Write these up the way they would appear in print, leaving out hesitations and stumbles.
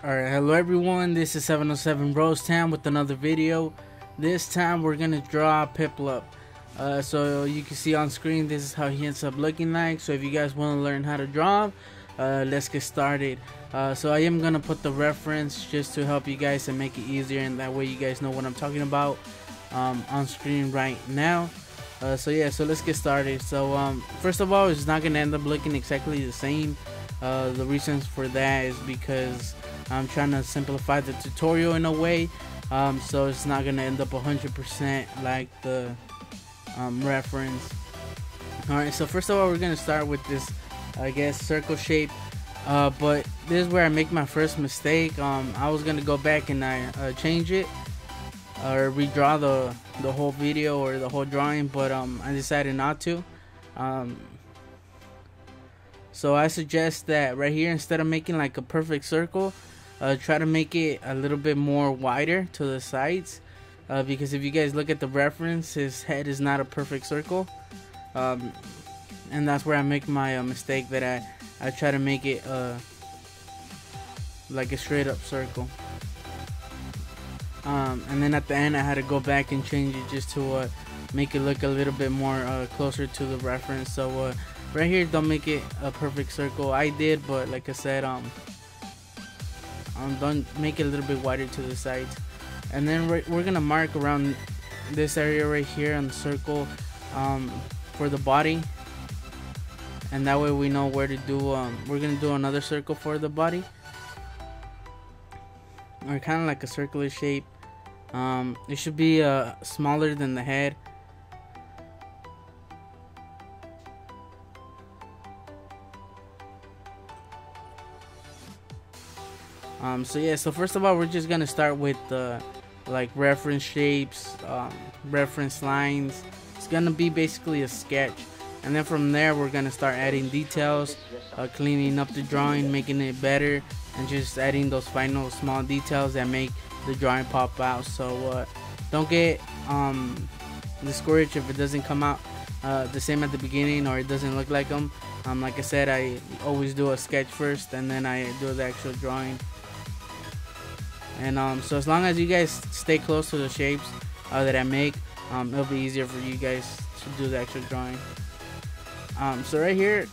Alright, hello everyone, this is 707 Rose Town with another video. This time we're gonna draw Piplup. So you can see on screen, this is how he ends up looking like. So if you guys want to learn how to draw, let's get started. So I am gonna put the reference just to help you guys and make it easier, and that way you guys know what I'm talking about on screen right now. So let's get started. So first of all, it's not gonna end up looking exactly the same. The reasons for that is because I'm trying to simplify the tutorial in a way, so it's not gonna end up 100% like the reference. Alright, so first of all, we're gonna start with this, I guess, circle shape, but this is where I make my first mistake. I was gonna go back and I change it or redraw the whole video or the whole drawing, but I decided not to. So I suggest that right here, instead of making like a perfect circle, try to make it a little bit more wider to the sides, because if you guys look at the reference, his head is not a perfect circle, and that's where I make my mistake, that I try to make it like a straight up circle, and then at the end I had to go back and change it just to make it look a little bit more closer to the reference. So right here, don't make it a perfect circle. I did, but like I said, don't make it a little bit wider to the sides. And then we're gonna mark around this area right here on the circle for the body, and that way we know where to do. We're gonna do another circle for the body, or kind of like a circular shape. It should be smaller than the head. So first of all, we're just gonna start with like reference shapes, reference lines. It's gonna be basically a sketch, and then from there we're gonna start adding details, cleaning up the drawing, making it better, and just adding those final small details that make the drawing pop out. So don't get discouraged if it doesn't come out the same at the beginning, or it doesn't look like them. Like I said, I always do a sketch first, and then I do the actual drawing. And so as long as you guys stay close to the shapes that I make, it'll be easier for you guys to do the actual drawing. So right here,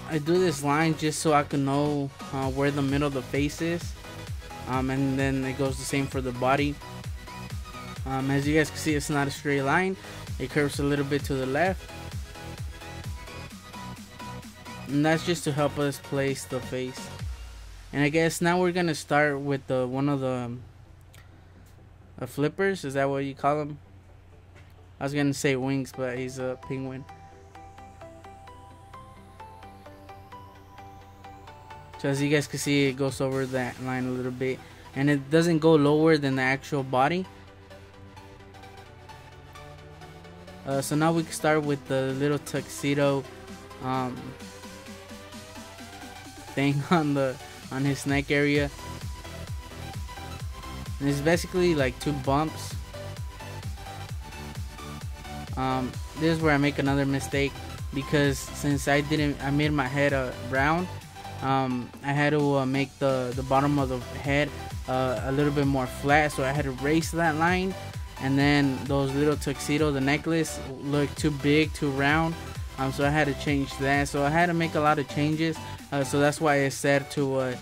I do this line just so I can know where the middle of the face is, and then it goes the same for the body. As you guys can see, it's not a straight line. It curves a little bit to the left, and that's just to help us place the face. And I guess now we're gonna start with one of the flippers. Is that what you call them? I was gonna say wings, but he's a penguin. So as you guys can see, it goes over that line a little bit, and it doesn't go lower than the actual body. So now we can start with the little tuxedo thing on his neck area, and it's basically like two bumps. This is where I make another mistake, because since I made my head round, I had to make the bottom of the head a little bit more flat, so I had to erase that line, and then those little tuxedo, the necklace, looked too big, too round, so I had to change that. So I had to make a lot of changes. So that's why I said to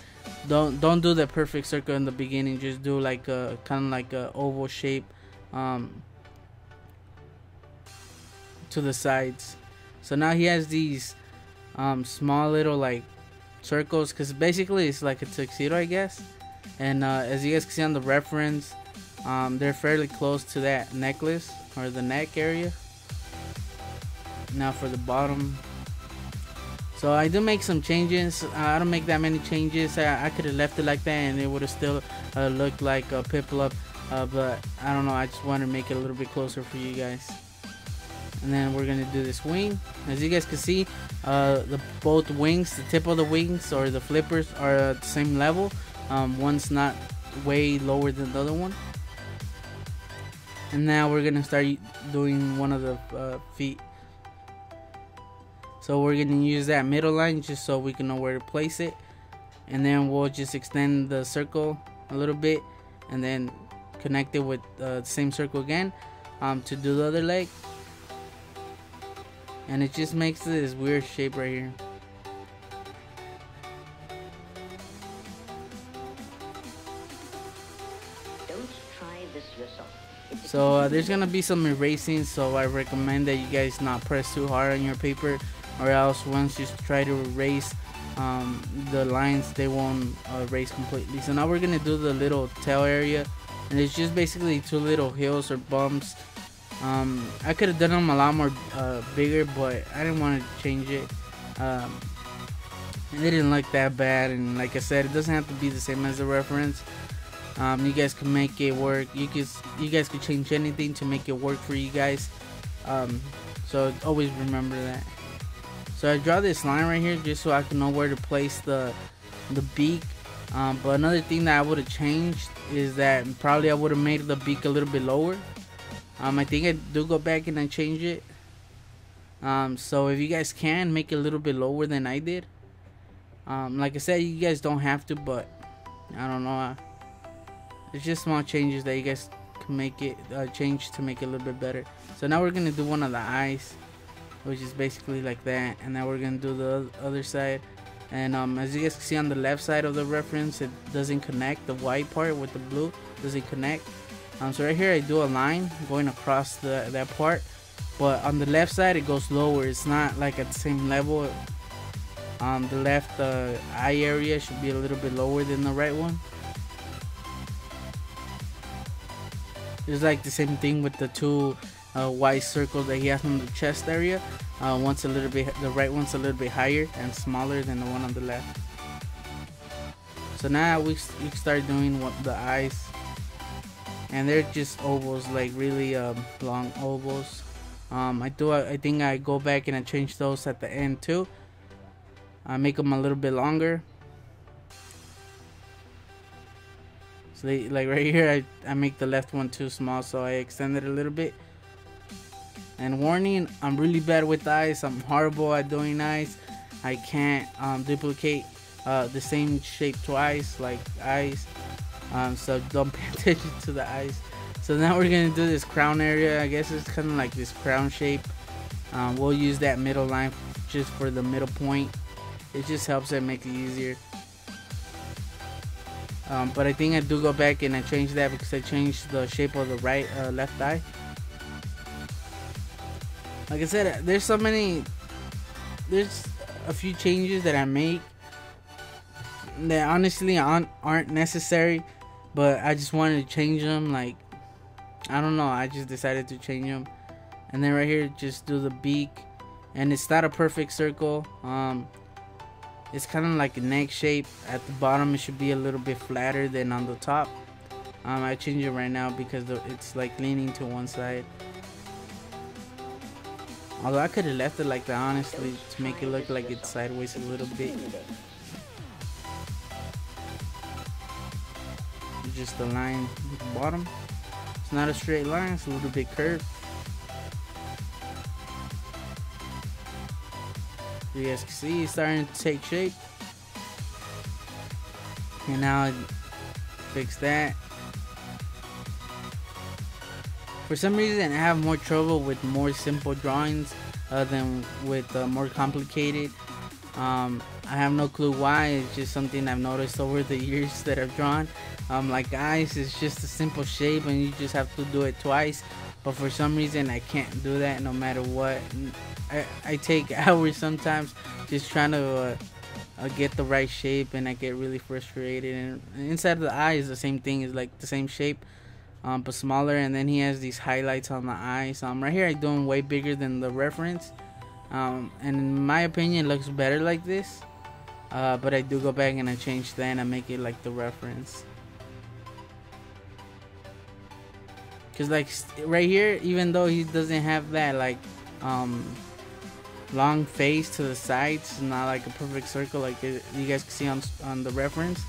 don't do the perfect circle in the beginning. Just do like a kind of like a oval shape to the sides. So now he has these small little like circles, because basically it's like a tuxedo, I guess. And as you guys can see on the reference, they're fairly close to that necklace or the neck area. Now for the bottom, so I do make some changes. I don't make that many changes. I could have left it like that and it would have still looked like a Piplup, but I don't know, I just want to make it a little bit closer for you guys. And then we're gonna do this wing. As you guys can see, both wings, the tip of the wings or the flippers, are at the same level. One's not way lower than the other one. And now we're gonna start doing one of the feet. So we're gonna use that middle line just so we can know where to place it, and then we'll just extend the circle a little bit and then connect it with the same circle again to do the other leg, and it just makes this weird shape right here. Don't try this yourself. So there's gonna be some erasing, so I recommend that you guys not press too hard on your paper, or else once you try to erase the lines, they won't erase completely. So now we're gonna do the little tail area, and it's just basically two little hills or bumps. I could have done them a lot more bigger, but I didn't want to change it. They didn't look that bad, and like I said, it doesn't have to be the same as the reference. You guys can make it work. You guys could change anything to make it work for you guys. So always remember that. So I draw this line right here just so I can know where to place the beak. But another thing that I would have changed is that probably I would have made the beak a little bit lower. I think I do go back and I change it. So if you guys can make it a little bit lower than I did. Like I said, you guys don't have to, but I don't know. It's just small changes that you guys can make it change to make it a little bit better. So now we're gonna do one of the eyes, which is basically like that, and now we're gonna do the other side. And as you guys can see on the left side of the reference, it doesn't connect. The white part with the blue doesn't connect. So right here I do a line going across that part, but on the left side it goes lower. It's not like at the same level. The left eye area should be a little bit lower than the right one. It's like the same thing with the two white circles that he has on the chest area. One's a little bit, the right one's a little bit higher and smaller than the one on the left. So now we start doing the eyes, and they're just ovals, like really long ovals. I think I go back and I change those at the end too. I make them a little bit longer. So like right here, I make the left one too small, so I extend it a little bit. And warning, I'm really bad with eyes. I'm horrible at doing eyes. I can't duplicate the same shape twice, like eyes. So don't pay attention to the eyes. So now we're gonna do this crown area. I guess it's kind of like this crown shape. We'll use that middle line just for the middle point. It just helps it make it easier. But I think I do go back and I change that because I changed the shape of the left eye. Like I said, there's a few changes that I make that honestly aren't necessary, but I just wanted to change them. Like, I don't know, I just decided to change them. And then right here, just do the beak, and it's not a perfect circle. It's kind of like a neck shape. At the bottom it should be a little bit flatter than on the top. I change it right now because it's like leaning to one side. Although I could have left it like that, honestly, to make it look like it's sideways a little bit. Just the line at the bottom. It's not a straight line, it's a little bit curved. You guys can see it's starting to take shape. And now I fix that. For some reason I have more trouble with more simple drawings than with more complicated. I have no clue why. It's just something I've noticed over the years that I've drawn. Like eyes is just a simple shape and you just have to do it twice, but for some reason I can't do that no matter what. I take hours sometimes just trying to get the right shape, and I get really frustrated. And inside of the eye is the same thing, it's like the same shape, but smaller, and then he has these highlights on the eyes. Right here I do them way bigger than the reference, and in my opinion it looks better like this, but I do go back and I change that and I make it like the reference. Cause like right here, even though he doesn't have that like long face to the sides, it's not like a perfect circle like you guys can see on the reference.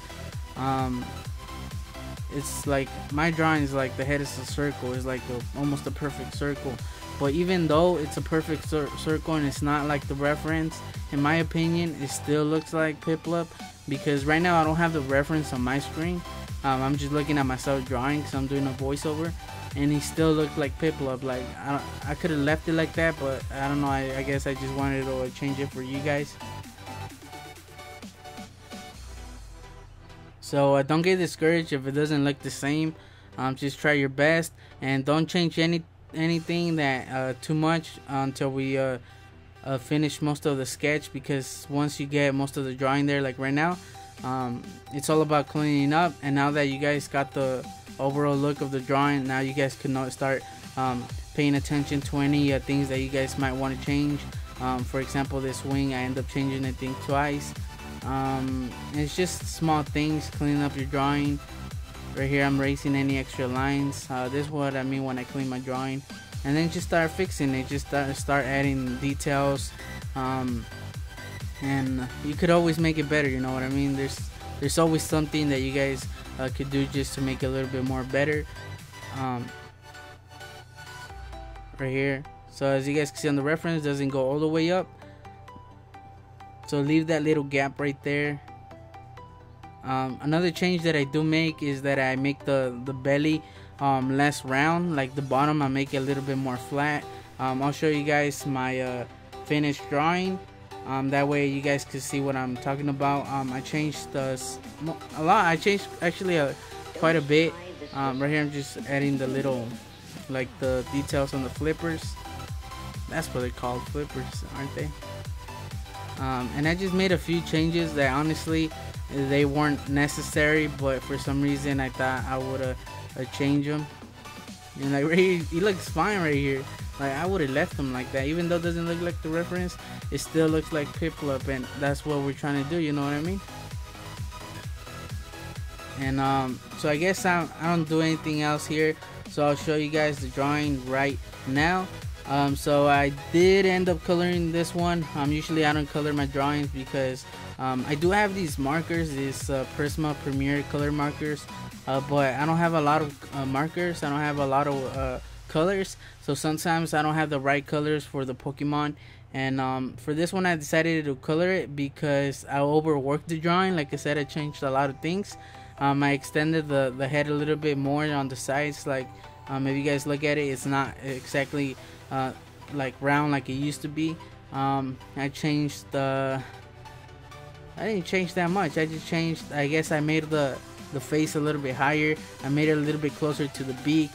it's like my drawing is like the head is a circle, is like almost a perfect circle. But even though it's a perfect circle and it's not like the reference, in my opinion, it still looks like Piplup, because right now I don't have the reference on my screen. I'm just looking at myself drawing because I'm doing a voiceover, and he still looked like Piplup. Like I could have left it like that, but I don't know. I guess I just wanted to change it for you guys. So don't get discouraged if it doesn't look the same. Just try your best, and don't change anything that too much until we finish most of the sketch, because once you get most of the drawing there, like right now, it's all about cleaning up. And now that you guys got the overall look of the drawing, now you guys can start paying attention to any things that you guys might want to change. For example, this wing, I end up changing the thing twice. It's just small things, cleaning up your drawing. Right here I'm erasing any extra lines. This is what I mean when I clean my drawing. And then just start fixing it, just start adding details. And you could always make it better, you know what I mean? There's always something that you guys could do just to make it a little bit more better. Right here, so as you guys can see on the reference, it doesn't go all the way up, so leave that little gap right there. Another change that I do make is that I make the belly less round, like the bottom I make it a little bit more flat. I'll show you guys my finished drawing, that way you guys can see what I'm talking about. I changed a lot. I changed actually quite a bit. Right here I'm just adding the little, like the details on the flippers. That's what they're called, flippers, aren't they? And I just made a few changes that honestly they weren't necessary, but for some reason I thought I would change them. And like right here, he looks fine right here. Like I would have left him like that, even though it doesn't look like the reference. It still looks like Piplup, and that's what we're trying to do. You know what I mean? And so I guess I don't do anything else here. So I'll show you guys the drawing right now. So I did end up coloring this one. Usually I don't color my drawings because I do have these markers, these Prisma Premier color markers, but I don't have a lot of markers. I don't have a lot of colors, so sometimes I don't have the right colors for the Pokemon. And for this one I decided to color it because I overworked the drawing. Like I said, I changed a lot of things. I extended the head a little bit more on the sides. Like if you guys look at it, it's not exactly like round like it used to be. I changed I didn't change that much. I just changed, I guess I made the face a little bit higher. I made it a little bit closer to the beak.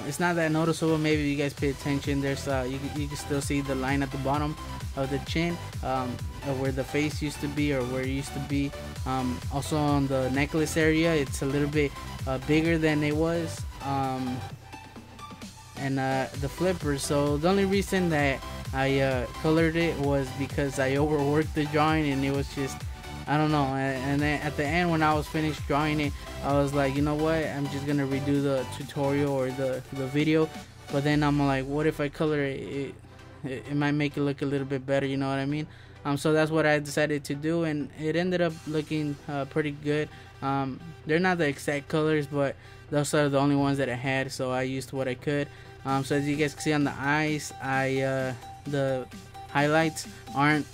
It's not that noticeable. Maybe if you guys pay attention, there's you can still see the line at the bottom of the chin, where the face used to be, or where it used to be. Also on the necklace area, it's a little bit bigger than it was. And the flippers. So the only reason that I colored it was because I overworked the drawing, and it was just, I don't know. And then at the end, when I was finished drawing it, I was like, you know what, I'm just gonna redo the tutorial or the video. But then I'm like, what if I color it? It might make it look a little bit better, you know what I mean? So that's what I decided to do, and it ended up looking pretty good. They're not the exact colors, but those are the only ones that I had, so I used what I could. So as you guys can see on the eyes, the highlights aren't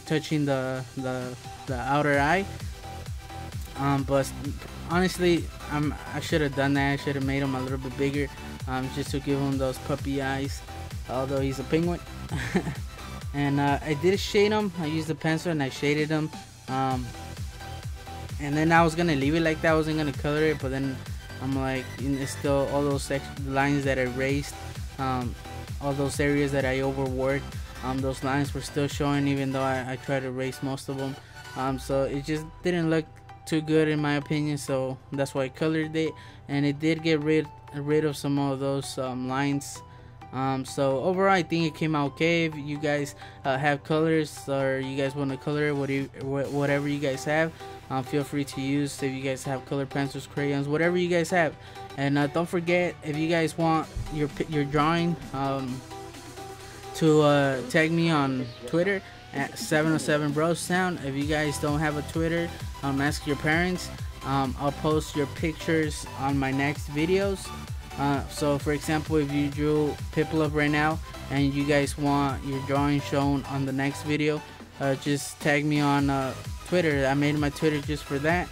touching the outer eye. But honestly, I should have done that. I should have made him a little bit bigger, just to give him those puppy eyes, although he's a penguin. And I did shade him. I used a pencil and I shaded him. And then I was gonna leave it like that. I wasn't gonna color it, but then I'm like, it's still all those lines that I erased, all those areas that I overworked. Those lines were still showing, even though I tried to erase most of them. So it just didn't look too good in my opinion. So that's why I colored it, and it did get rid of some of those lines. So overall, I think it came out okay. If you guys have colors, or you guys want to color whatever you guys have, feel free to use. If you guys have colored pencils, crayons, whatever you guys have. And don't forget, if you guys want your drawing, to tag me on Twitter at 707 Brostown. If you guys don't have a Twitter, ask your parents. I'll post your pictures on my next videos. So for example, if you drew Piplup right now and you guys want your drawing shown on the next video, just tag me on Twitter. I made my Twitter just for that.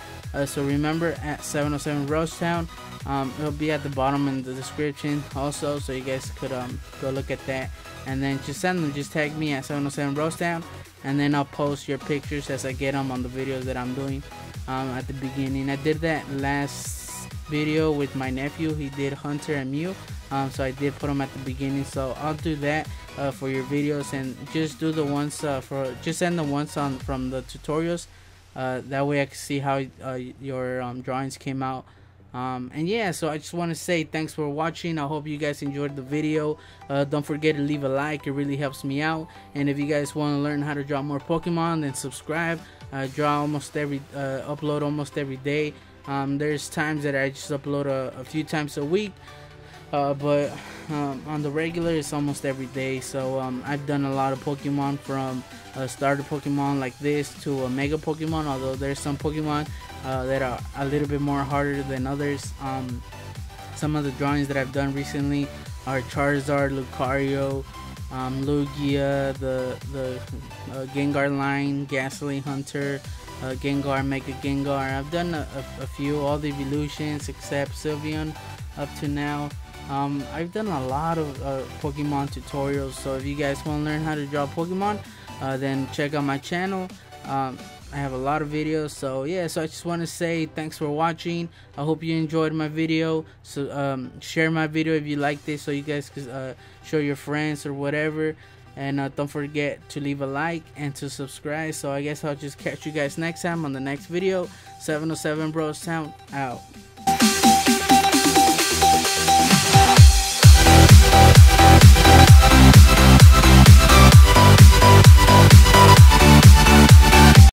So remember, at 707 Rosetown. It'll be at the bottom in the description also, so you guys could go look at that, and then just send them, just tag me at 707 Rosetown, and then I'll post your pictures as I get them on the videos that I'm doing at the beginning. I did that last video with my nephew. He did Hunter and Mew, so I did put them at the beginning. So I'll do that for your videos, and just do the ones just send the ones from the tutorials. That way I can see how your drawings came out. And yeah, so I just want to say thanks for watching. I hope you guys enjoyed the video. Don't forget to leave a like, it really helps me out. And if you guys want to learn how to draw more Pokemon, then subscribe. I draw upload almost every day. There's times that I just upload a few times a week, but on the regular it's almost every day. So I've done a lot of Pokemon, from starter Pokemon like this to a Mega Pokemon, although there's some Pokemon that are a little bit more harder than others. Some of the drawings that I've done recently are Charizard, Lucario, Lugia, the Gengar line, Gasoline Hunter, Gengar, Mega Gengar. I've done a few, all the evolutions except Sylveon up to now. I've done a lot of Pokemon tutorials, so if you guys want to learn how to draw Pokemon, then check out my channel. I have a lot of videos. So yeah, so I just want to say thanks for watching. I hope you enjoyed my video. So share my video if you like this, so you guys can show your friends or whatever. And don't forget to leave a like and to subscribe. So I guess I'll just catch you guys next time on the next video. 707 Bros Town out.